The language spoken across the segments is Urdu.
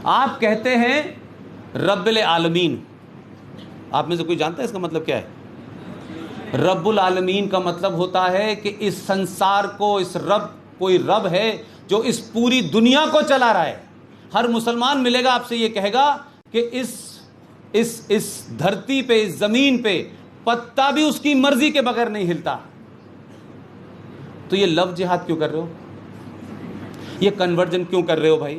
آپ کہتے ہیں رب العالمین، آپ میں سے کوئی جانتا ہے اس کا مطلب کیا ہے؟ رب العالمین کا مطلب ہوتا ہے کہ اس سنسار کو، اس رب، کوئی رب ہے جو اس پوری دنیا کو چلا رہا ہے۔ ہر مسلمان ملے گا آپ سے یہ کہے گا کہ اس دھرتی پہ، اس زمین پہ پتا بھی اس کی مرضی کے بغیر نہیں ہلتا۔ تو یہ لو جہاد کیوں کر رہے ہو؟ یہ کنورجن کیوں کر رہے ہو بھائی؟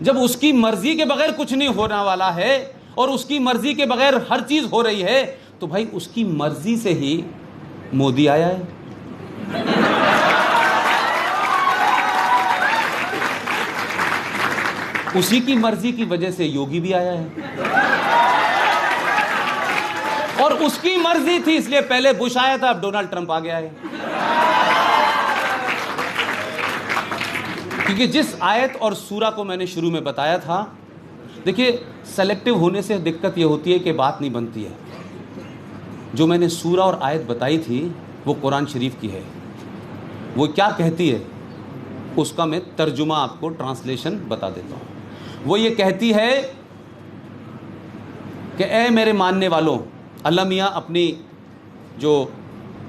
جب اس کی مرضی کے بغیر کچھ نہیں ہونے والا ہے اور اس کی مرضی کے بغیر ہر چیز ہو رہی ہے، تو بھائی اس کی مرضی سے ہی مودی آیا ہے۔ اسی کی مرضی کی وجہ سے یوگی بھی آیا ہے، اور اس کی مرضی تھی اس لیے پہلے بش آیا تھا، اب ڈونلڈ ٹرمپ آ گیا ہے۔ کیونکہ جس آیت اور سورہ کو میں نے شروع میں بتایا تھا، دیکھیے سلیکٹو ہونے سے دقت یہ ہوتی ہے کہ بات نہیں بنتی ہے۔ جو میں نے سورہ اور آیت بتائی تھی وہ قرآن شریف کی ہے، وہ کیا کہتی ہے اس کا میں ترجمہ آپ کو ٹرانسلیشن بتا دیتا ہوں۔ وہ یہ کہتی ہے کہ اے میرے ماننے والوں، اللہ میاں اپنی جو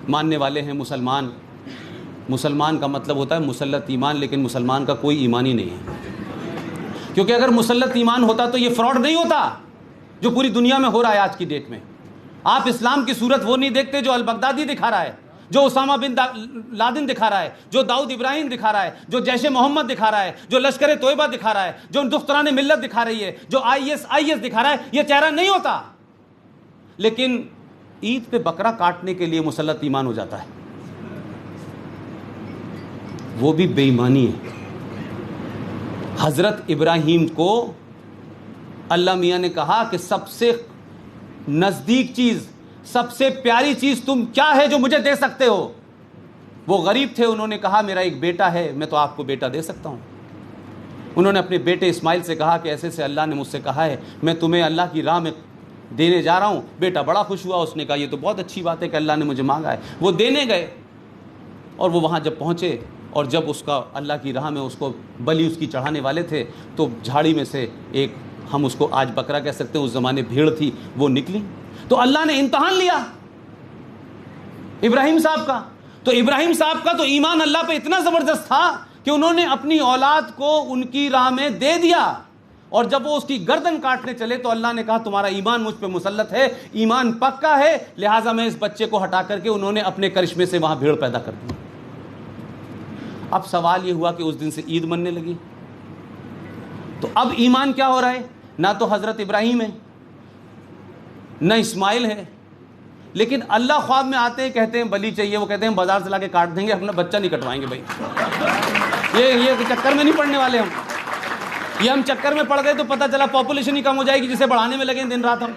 ماننے والے ہیں مسلمان کا مطلب ہوتا ہے مسلط ایمان، لیکن مسلمان کا کوئی ایمان ہی نہیں ہے، کیونکہ اگر مسلط ایمان ہوتا تو یہ فراڈ نہیں ہوتا جو پوری دنیا میں ہو رہا ہے آج کی ڈیٹ میں۔ آپ اسلام کی صورت وہ نہیں دیکھتے جو البغدادی دکھا رہا ہے، جو اسامہ بن لادن دکھا رہا ہے، جو داؤد ابراہیم دکھا رہا ہے، جو جیش محمد دکھا رہا ہے، جو لشکر طیبہ دکھا رہا ہے، جو دختران ملت دکھا رہی ہے، جو آئی ایس دکھا رہا ہے، یہ چہرہ نہیں ہوتا۔ لیکن عید پہ بکرا کاٹنے کے لیے مسلط ایمان ہو جاتا ہے، وہ بھی بے ایمانی ہے۔ حضرت ابراہیم کو اللہ میاں نے کہا کہ سب سے نزدیک چیز، سب سے پیاری چیز تم کیا ہے جو مجھے دے سکتے ہو؟ وہ غریب تھے، انہوں نے کہا میرا ایک بیٹا ہے، میں تو آپ کو بیٹا دے سکتا ہوں۔ انہوں نے اپنے بیٹے اسماعیل سے کہا کہ ایسے سے اللہ نے مجھ سے کہا ہے، میں تمہیں اللہ کی راہ میں دینے جا رہا ہوں۔ بیٹا بڑا خوش ہوا، اس نے کہا یہ تو بہت اچھی بات ہے کہ اللہ نے مجھے مانگا ہے۔ وہ دینے گئے، اور وہ وہاں جب پہنچے اور جب اس کا اللہ کی راہ میں اس کو بلی اس کی چڑھانے والے تھے، تو جھاڑی میں سے ایک، ہم اس کو آج بکرا کہہ سکتے ہیں، اس زمانے بھیڑ تھی، وہ نکلی۔ تو اللہ نے امتحان لیا ابراہیم صاحب کا۔ تو ابراہیم صاحب کا تو ایمان اللہ پہ اتنا زبردست تھا کہ انہوں نے اپنی اولاد کو ان کی راہ میں دے دیا، اور جب وہ اس کی گردن کاٹنے چلے تو اللہ نے کہا تمہارا ایمان مجھ پہ مسلط ہے، ایمان پکا ہے، لہٰذا میں اس بچے کو ہٹا کر کے، انہوں نے اپنے کرشمے سے وہاں بھیڑ پیدا کر دی۔ اب سوال یہ ہوا کہ اس دن سے عید مننے لگی، تو اب ایمان کیا ہو رہا ہے؟ نہ تو حضرت ابراہیم ہے، نہ اسماعیل ہے، لیکن اللہ خواب میں آتے ہیں، کہتے ہیں بلی چاہیے، وہ کہتے ہیں بازار سے لا کے کاٹ دیں گے، اپنا بچہ نہیں کٹوائیں گے بھائی۔ یہ چکر میں نہیں پڑنے والے ہم، یہ ہم چکر میں پڑ گئے تو پتہ چلا پاپولیشن ہی کم ہو جائے گی، جسے بڑھانے میں لگیں دن رات ہم۔